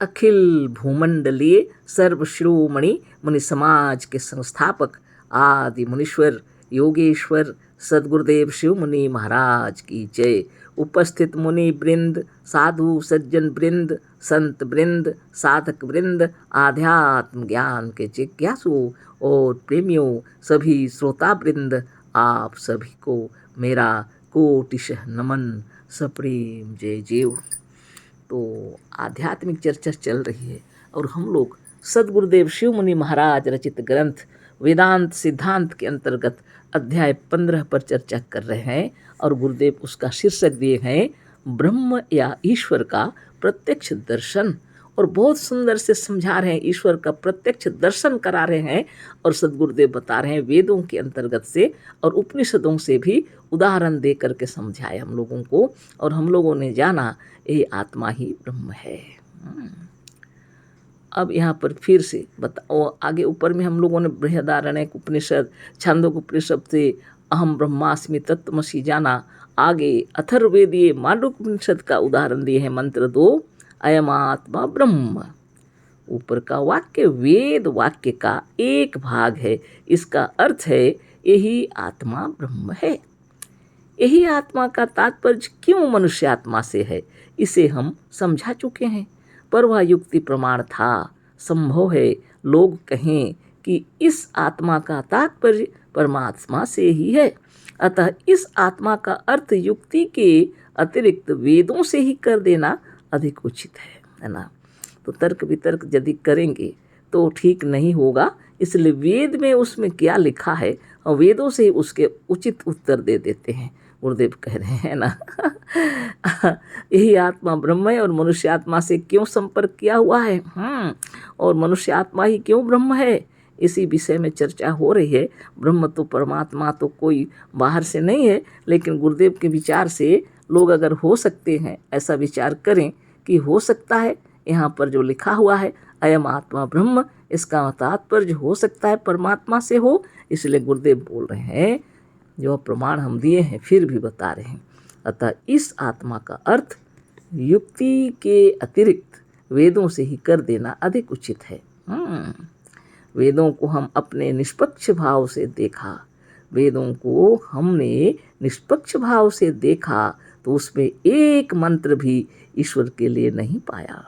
अखिल भूमंडलीय सर्वशिरोमणि मुनि समाज के संस्थापक आदि मुनीश्वर योगेश्वर सदगुरुदेव शिव मुनि महाराज की जय। उपस्थित मुनि वृंद, साधु सज्जन वृंद, संत वृंद, साधक वृंद, आध्यात्म ज्ञान के जिज्ञासु और प्रेमियों, सभी श्रोता वृंद, आप सभी को मेरा कोटिशः नमन, सप्रेम जय जय। तो आध्यात्मिक चर्चा चल रही है और हम लोग सदगुरुदेव शिव मुनि महाराज रचित ग्रंथ वेदांत सिद्धांत के अंतर्गत अध्याय 15 पर चर्चा कर रहे हैं और गुरुदेव उसका शीर्षक दिए हैं ब्रह्म या ईश्वर का प्रत्यक्ष दर्शन। और बहुत सुंदर से समझा रहे हैं, ईश्वर का प्रत्यक्ष दर्शन करा रहे हैं और सदगुरुदेव बता रहे हैं वेदों के अंतर्गत से और उपनिषदों से भी उदाहरण दे करके समझाए हम लोगों को, और हम लोगों ने जाना ये आत्मा ही ब्रह्म है। अब यहाँ पर फिर से बताओ, आगे ऊपर में हम लोगों ने बृहदारण्यक उपनिषद, छांदोग्य उपनिषद से अहम ब्रह्मास्मि तत्त्वमसि जाना। आगे अथर्ववेदीय मांडूक्य उपनिषद का उदाहरण दिए हैं मंत्र 2, अयम आत्मा ब्रह्म। ऊपर का वाक्य वेद वाक्य का एक भाग है, इसका अर्थ है यही आत्मा ब्रह्म है। यही आत्मा का तात्पर्य क्यों मनुष्य आत्मा से है, इसे हम समझा चुके हैं, पर वह युक्ति प्रमाण था। संभव है लोग कहें कि इस आत्मा का तात्पर्य परमात्मा से ही है, अतः इस आत्मा का अर्थ युक्ति के अतिरिक्त वेदों से ही कर देना अधिक उचित है ना। तो तर्क वितर्क यदि करेंगे तो ठीक नहीं होगा, इसलिए वेद में उसमें क्या लिखा है और वेदों से ही उसके उचित उत्तर दे देते हैं। गुरुदेव कह रहे हैं ना यही आत्मा ब्रह्म है और मनुष्य आत्मा से क्यों संपर्क किया हुआ है, और मनुष्य आत्मा ही क्यों ब्रह्म है, इसी विषय में चर्चा हो रही है। ब्रह्म तो परमात्मा तो कोई बाहर से नहीं है, लेकिन गुरुदेव के विचार से लोग अगर हो सकते हैं ऐसा विचार करें कि हो सकता है, यहाँ पर जो लिखा हुआ है अयम आत्मा ब्रह्म, इसका तात्पर्य हो सकता है परमात्मा से हो, इसलिए गुरुदेव बोल रहे हैं, जो प्रमाण हम दिए हैं फिर भी बता रहे हैं। अतः इस आत्मा का अर्थ युक्ति के अतिरिक्त वेदों से ही कर देना अधिक उचित है। वेदों को हम अपने निष्पक्ष भाव से देखा, वेदों को हमने निष्पक्ष भाव से देखा तो उसमें एक मंत्र भी ईश्वर के लिए नहीं पाया।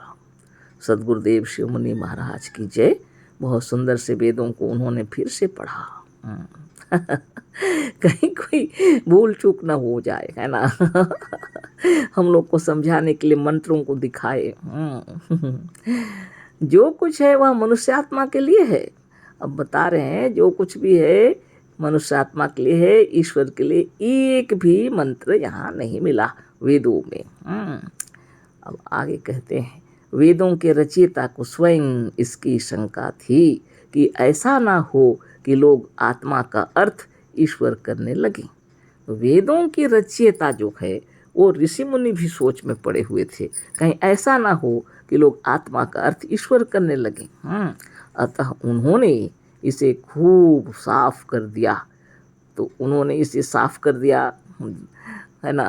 सदगुरुदेव शिव मुनि महाराज की जय। बहुत सुंदर से वेदों को उन्होंने फिर से पढ़ा कहीं कोई भूल चूक ना हो जाए, है ना हम लोग को समझाने के लिए मंत्रों को दिखाए। जो कुछ है वह मनुष्यात्मा के लिए है। अब बता रहे हैं जो कुछ भी है मनुष्यात्मा के लिए है, ईश्वर के लिए एक भी मंत्र यहाँ नहीं मिला वेदों में। अब आगे कहते हैं, वेदों के रचयिता को स्वयं इसकी शंका थी कि ऐसा ना हो कि लोग आत्मा का अर्थ ईश्वर करने लगे। वेदों के रचयिता जो है वो ऋषि मुनि भी सोच में पड़े हुए थे, कहीं ऐसा ना हो कि लोग आत्मा का अर्थ ईश्वर करने लगे। अतः उन्होंने इसे खूब साफ कर दिया। तो उन्होंने इसे साफ कर दिया, है ना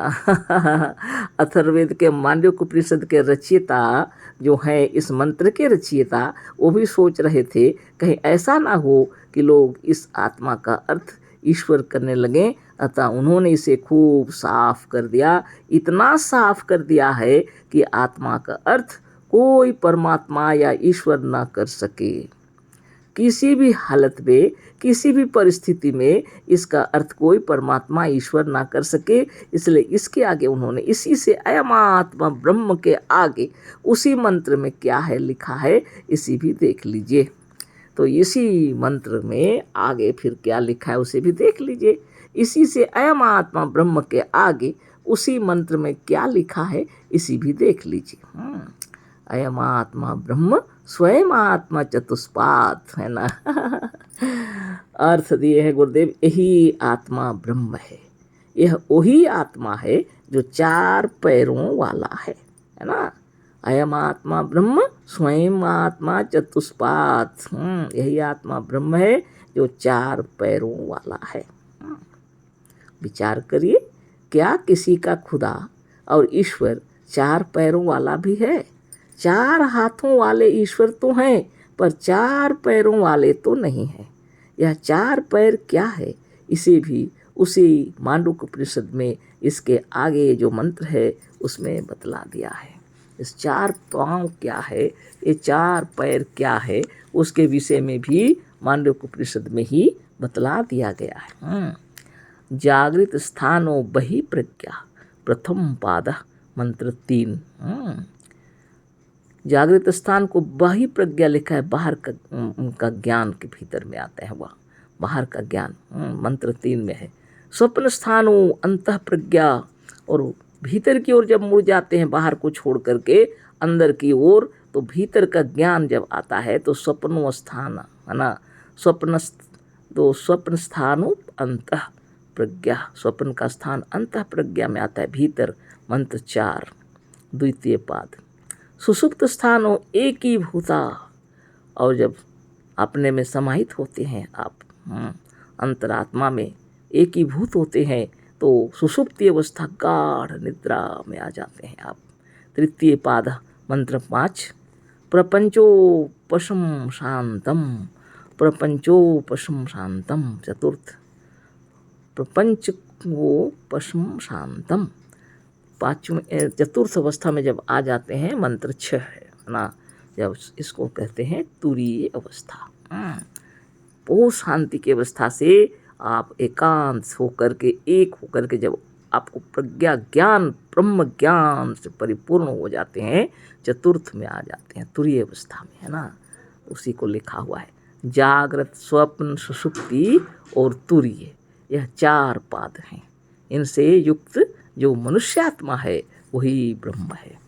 अथर्ववेद के मांडूक्य उपनिषद के रचयिता जो हैं, इस मंत्र के रचयिता, वो भी सोच रहे थे कहीं ऐसा ना हो कि लोग इस आत्मा का अर्थ ईश्वर करने लगे। अतः उन्होंने इसे खूब साफ कर दिया, इतना साफ कर दिया है कि आत्मा का अर्थ कोई परमात्मा या ईश्वर ना कर सके। किसी भी हालत में, किसी भी परिस्थिति में इसका अर्थ कोई परमात्मा ईश्वर ना कर सके। इसलिए इसके आगे उन्होंने इसी से अयम आत्मा ब्रह्म के आगे उसी मंत्र में क्या है लिखा है, इसी भी देख लीजिए। तो इसी मंत्र में आगे फिर क्या लिखा है उसे भी देख लीजिए। इसी से अयम आत्मा ब्रह्म के आगे उसी मंत्र में क्या लिखा है, इसी भी देख लीजिए। अयम आत्मा ब्रह्म स्वयं आत्मा चतुष्पाद, है ना अर्थ दिए है गुरुदेव, यही आत्मा ब्रह्म है। यह वही आत्मा है जो 4 पैरों वाला है ना। अयम आत्मा ब्रह्म स्वयं आत्मा चतुष्पाद, यही आत्मा ब्रह्म है जो 4 पैरों वाला है। विचार करिए, क्या किसी का खुदा और ईश्वर 4 पैरों वाला भी है? 4 हाथों वाले ईश्वर तो हैं, पर 4 पैरों वाले तो नहीं हैं। यह 4 पैर क्या है, इसे भी उसी मांडूक्य उपनिषद में इसके आगे जो मंत्र है उसमें बतला दिया है। इस 4 पाँव क्या है, ये 4 पैर क्या है, उसके विषय में भी मांडूक्य उपनिषद में ही बतला दिया गया है। जागृत स्थानो बहि प्रज्ञा प्रथम पाद मंत्र 3। जागृत स्थान को बाही प्रज्ञा लिखा है, बाहर का ज्ञान के भीतर में आता है, वह बाहर का ज्ञान मंत्र 3 में है। स्वप्न स्थानो अंतः प्रज्ञा, और भीतर की ओर जब मुड़ जाते हैं बाहर को छोड़ करके अंदर की ओर, तो भीतर का ज्ञान जब आता है तो स्वप्नो स्थान है ना, स्वप्न स्थानो अंतः प्रज्ञा, स्वप्न का स्थान अंतः प्रज्ञा में आता है, भीतर मंत्र 4 द्वितीय पाद। सुषुप्त स्थानो एकीभूता, और जब अपने में समाहित होते हैं आप अंतरात्मा में एकीभूत होते हैं तो सुषुप्ति अवस्था गाढ़ निद्रा में आ जाते हैं आप। तृतीय पाद मंत्र 5 प्रपंचोपशम शांतम, प्रपंचोपशम शांतम चतुर्थ, प्रपंचोपशम शांतम 5वें चतुर्थ अवस्था में जब आ जाते हैं मंत्र 6 है ना, जब इसको कहते हैं तुरीय अवस्था। बहुत शांति की अवस्था से आप एकांत होकर के, एक होकर के जब आपको प्रज्ञा ज्ञान ब्रह्म ज्ञान से परिपूर्ण हो जाते हैं, चतुर्थ में आ जाते हैं, तुरीय अवस्था में है ना, उसी को लिखा हुआ है। जागृत स्वप्न सुषुप्ति और तुरीय, यह 4 पाद हैं। इनसे युक्त जो मनुष्यात्मा है वही ब्रह्म है।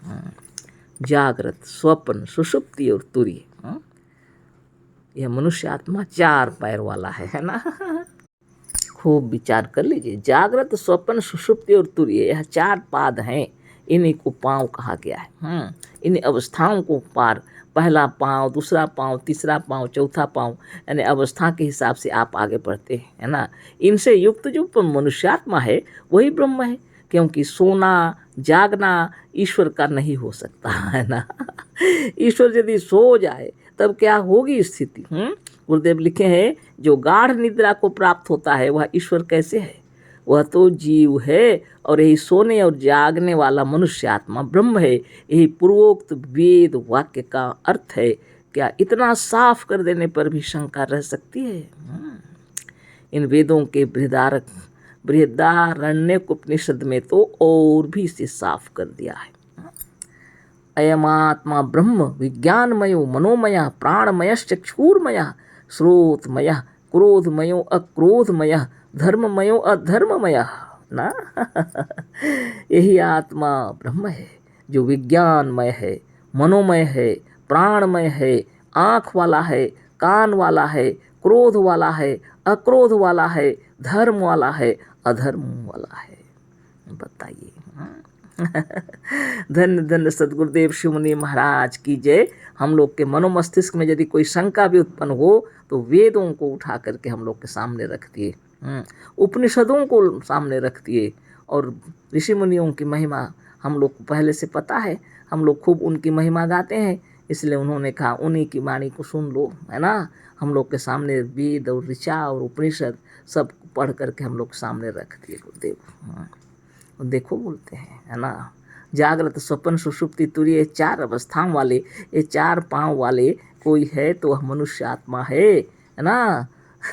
जागृत स्वप्न सुषुप्ति और तुरीय, यह मनुष्यात्मा 4 पैर वाला है ना। खूब विचार कर लीजिए। जागृत स्वप्न सुषुप्ति और तुरीय, यह 4 पाद हैं, इन्हीं को पांव कहा गया है। इन अवस्थाओं को पार, पहला पांव, दूसरा पांव, तीसरा पांव, चौथा पांव, यानी अवस्था के हिसाब से आप आगे बढ़ते हैं है ना। इनसे युक्त जो मनुष्यात्मा है वही ब्रह्म है, क्योंकि सोना जागना ईश्वर का नहीं हो सकता है ना। ईश्वर यदि सो जाए तब क्या होगी स्थिति। गुरुदेव लिखे हैं जो गाढ़ निद्रा को प्राप्त होता है वह ईश्वर कैसे है, वह तो जीव है, और यही सोने और जागने वाला मनुष्यात्मा ब्रह्म है। यही पूर्वोक्त वेद वाक्य का अर्थ है। क्या इतना साफ कर देने पर भी शंका रह सकती है। इन वेदों के बृहदारण्यक उपनिषद में तो और भी इसे साफ कर दिया है। अयमात्मा ब्रह्म विज्ञानमयो मनोमय प्राणमयश्चक्षुर्मय श्रोतमय क्रोधमयो अक्रोधमय धर्ममयो अधर्ममय ना। यही आत्मा ब्रह्म है जो विज्ञानमय है, मनोमय है, प्राणमय है, आँख वाला है, कान वाला है, क्रोध वाला है, अक्रोध वाला है, धर्म वाला है, अधर्म वाला है। बताइए। धन्य धन्य सद्गुरुदेव शिवमुनि महाराज की जय। हम लोग के मनोमस्तिष्क में यदि कोई शंका भी उत्पन्न हो तो वेदों को उठा करके हम लोग के सामने रख दिए, उपनिषदों को सामने रख दिए, और ऋषि मुनियों की महिमा हम लोग को पहले से पता है, हम लोग खूब उनकी महिमा गाते हैं, इसलिए उन्होंने कहा उन्हीं की वाणी को सुन लो है ना। हम लोग के सामने वेद और ऋचा और उपनिषद सब पढ़ करके हम लोग सामने रख दिए गुरुदेव। देखो बोलते हैं है ना, जागृत स्वप्न सुषुप्ति तुरीय 4 अवस्थाओं वाले, ये 4 पाँव वाले कोई है तो वह मनुष्य आत्मा है ना।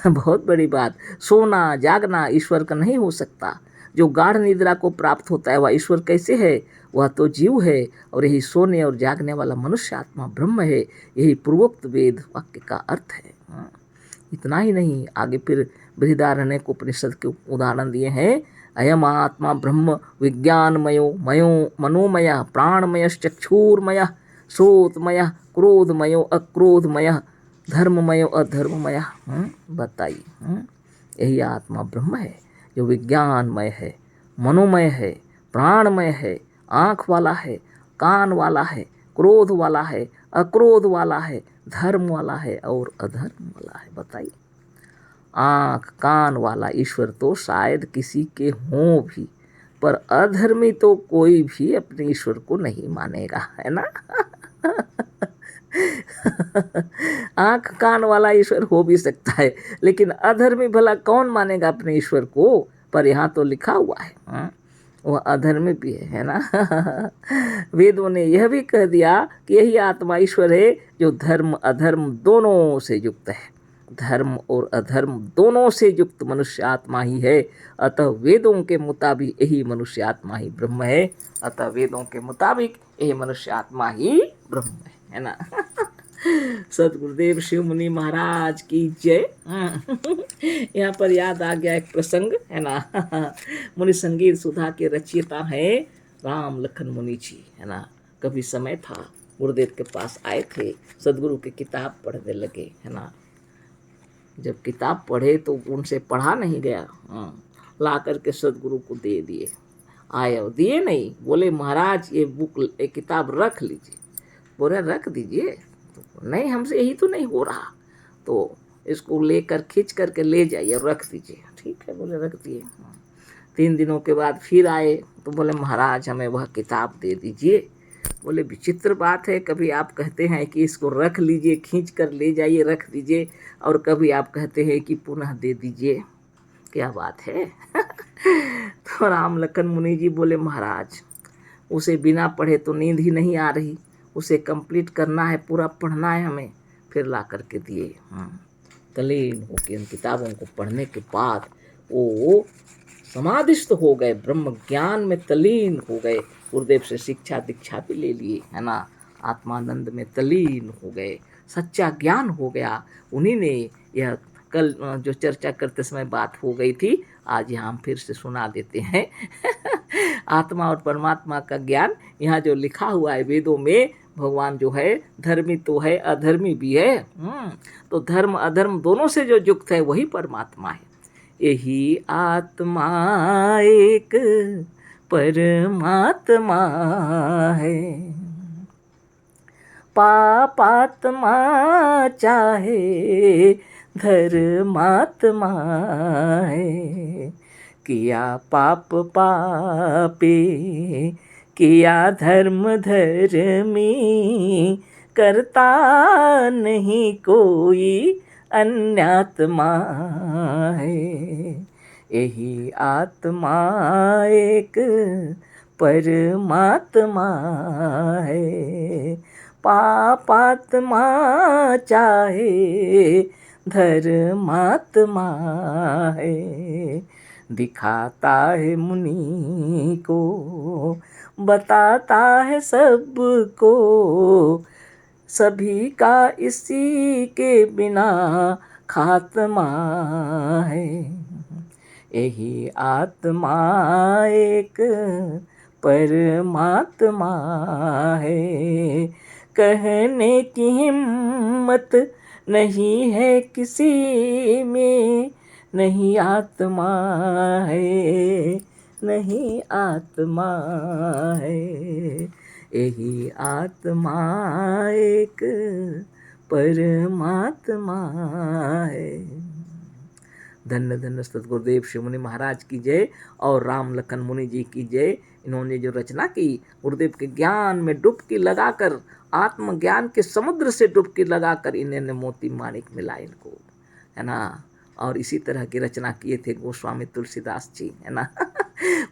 बहुत बड़ी बात। सोना जागना ईश्वर का नहीं हो सकता। जो गाढ़ निद्रा को प्राप्त होता है वह ईश्वर कैसे है, वह तो जीव है, और यही सोने और जागने वाला मनुष्य आत्मा ब्रह्म है। यही पूर्वोक्त वेद वाक्य का अर्थ है। इतना ही नहीं, आगे फिर बृहदारण्यक उपनिषद के उदाहरण दिए हैं। अयम आत्मा ब्रह्म विज्ञानमयो मयो मनोमय प्राणमयश्चक्षुर्मय श्रोतमय क्रोधमयो अक्रोधमय धर्ममयो अधर्ममय। बताइए। यही आत्मा ब्रह्म है जो विज्ञानमय है, मनोमय है, प्राणमय है, आँख वाला है, कान वाला है, क्रोध वाला है, अक्रोध वाला है, धर्म वाला है और अधर्म वाला है। बताइए। आँख कान वाला ईश्वर तो शायद किसी के हों भी, पर अधर्मी तो कोई भी अपने ईश्वर को नहीं मानेगा है ना। आंख कान वाला ईश्वर हो भी सकता है, लेकिन अधर्मी भला कौन मानेगा अपने ईश्वर को। पर यहाँ तो लिखा हुआ है वह अधर्मी भी है ना। वेदों ने यह भी कह दिया कि यही आत्मा ईश्वर है जो धर्म अधर्म दोनों से युक्त है। धर्म और अधर्म दोनों से युक्त मनुष्य आत्मा ही है। अतः वेदों के मुताबिक यही मनुष्य आत्मा ही ब्रह्म है। अतः वेदों के मुताबिक यही मनुष्य आत्मा ही ब्रह्म है ना। सदगुरुदेव शिव मुनि महाराज की जय। यहाँ पर याद आ गया एक प्रसंग है ना। मुनि संगीत सुधा के रचयिता है राम लखन मुनि जी है ना। कभी समय था गुरुदेव के पास आए थे, सदगुरु की किताब पढ़ने लगे है ना। जब किताब पढ़े तो उनसे पढ़ा नहीं गया, ला करके सदगुरु को दे दिए। आए और दिए नहीं, बोले महाराज ये बुक ये किताब रख लीजिए। बोले रख दीजिए, तो नहीं हमसे यही तो नहीं हो रहा, तो इसको लेकर खींच करके ले जाइए और रख दीजिए। ठीक है बोले रख दिए। 3 दिनों के बाद फिर आए तो बोले महाराज हमें वह किताब दे दीजिए। बोले विचित्र बात है, कभी आप कहते हैं कि इसको रख लीजिए खींच कर ले जाइए रख दीजिए, और कभी आप कहते हैं कि पुनः दे दीजिए, क्या बात है। तो राम लखन मुनि जी बोले महाराज उसे बिना पढ़े तो नींद ही नहीं आ रही, उसे कंप्लीट करना है, पूरा पढ़ना है हमें। फिर ला करके दिए। तल्लीन होकर उन किताबों को पढ़ने के बाद वो समाधिस्थ हो गए, ब्रह्म ज्ञान में तल्लीन हो गए। गुरुदेव से शिक्षा दीक्षा भी ले लिए है ना। आत्मानंद में तल्लीन हो गए, सच्चा ज्ञान हो गया। उन्हीं ने यह कल जो चर्चा करते समय बात हो गई थी, आज यहाँ हम फिर से सुना देते हैं। आत्मा और परमात्मा का ज्ञान यहाँ जो लिखा हुआ है वेदों में, भगवान जो है धर्मी तो है अधर्मी भी है। तो धर्म अधर्म दोनों से जो युक्त है वही परमात्मा है। यही आत्मा एक परमात्मा है, पापात्मा चाहे धर्मात्मा है। किया पाप पापी किया धर्म धर्मी, करता नहीं कोई अन्यात्मा है। यही आत्मा एक परमात्मा है, पापात्मा चाहे धर्मात्मा है। दिखाता है मुनि को बताता है सबको, सभी का इसी के बिना खात्मा है। यही आत्मा एक परमात्मा है, कहने की हिम्मत नहीं है किसी में। नहीं आत्मा है नहीं आत्मा है, यही आत्मा एक परमात्मा है। धन्य धन्य सतगुरुदेव शिव मुनि महाराज की जय और राम लखन मुनि जी की जय। इन्होंने जो रचना की गुरुदेव के ज्ञान में डुबकी लगाकर, आत्मज्ञान के समुद्र से डुबकी लगाकर इन्होंने मोती माणिक मिला इनको है ना। और इसी तरह की रचना किए थे गोस्वामी तुलसीदास जी है ना।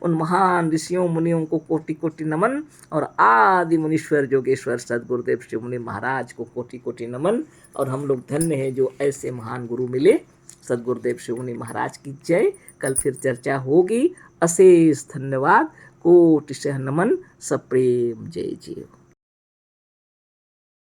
उन महान ऋषियों मुनियों को कोटि कोटि नमन, और आदि मुनीश्वर जोगेश्वर सदगुरुदेव शिव मुनि महाराज को कोटि कोटि नमन। और हम लोग धन्य हैं जो ऐसे महान गुरु मिले। सदगुरुदेव शिव मुनि महाराज की जय। कल फिर चर्चा होगी। अशेष धन्यवाद, कोटिशः नमन, सप्रेम जय जय।